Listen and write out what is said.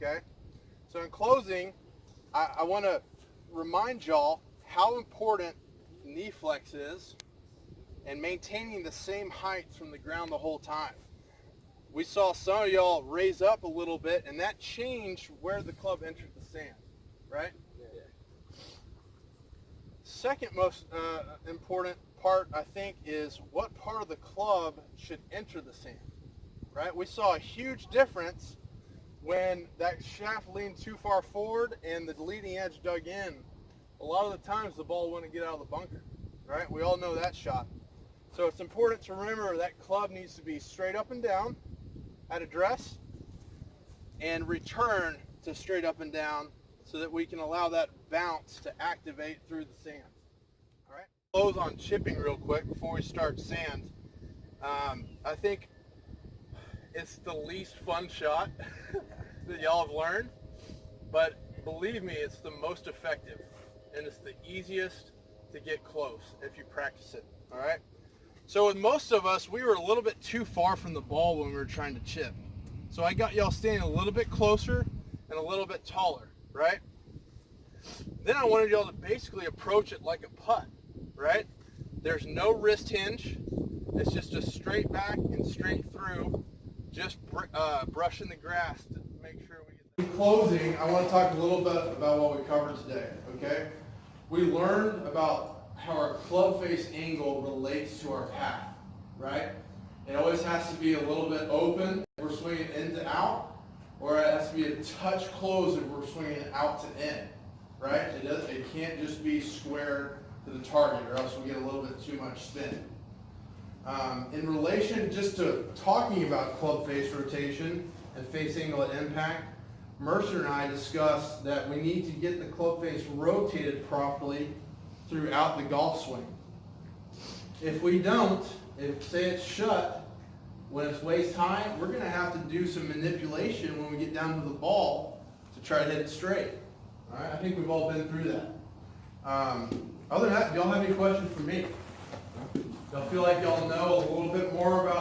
okay? So in closing, I want to remind y'all how important knee flex is and maintaining the same height from the ground the whole time. We saw some of y'all raise up a little bit, and that changed where the club entered the sand, right? Yeah. Second most important part, I think, is what part of the club should enter the sand, right? We saw a huge difference when that shaft leaned too far forward and the leading edge dug in. A lot of the times the ball wouldn't get out of the bunker, right? We all know that shot. So it's important to remember that club needs to be straight up and down at address and return to straight up and down so that we can allow that bounce to activate through the sand. All right. Close on chipping real quick before we start sand. I think it's the least fun shot that y'all have learned, but believe me, it's the most effective and it's the easiest to get close if you practice it. All right. So with most of us, we were a little bit too far from the ball when we were trying to chip. So I got y'all standing a little bit closer and a little bit taller, right? Then I wanted y'all to basically approach it like a putt, right? There's no wrist hinge. It's just a straight back and straight through, just brushing the grass to make sure we get. In closing, I want to talk a little bit about what we covered today, okay? We learned about how our club face angle relates to our path, right? It always has to be a little bit open if we're swinging in to out, or it has to be a touch close if we're swinging out to in, right? It can't just be square to the target, or else we get a little bit too much spin. In relation just to talking about club face rotation and face angle at impact, Mercer and I discussed that we need to get the club face rotated properly throughout the golf swing. If we don't, if say it's shut, when it's waist high, we're going to have to do some manipulation when we get down to the ball to try to hit it straight. All right, I think we've all been through that. Other than that, do y'all have any questions for me? Y'all feel like y'all know a little bit more about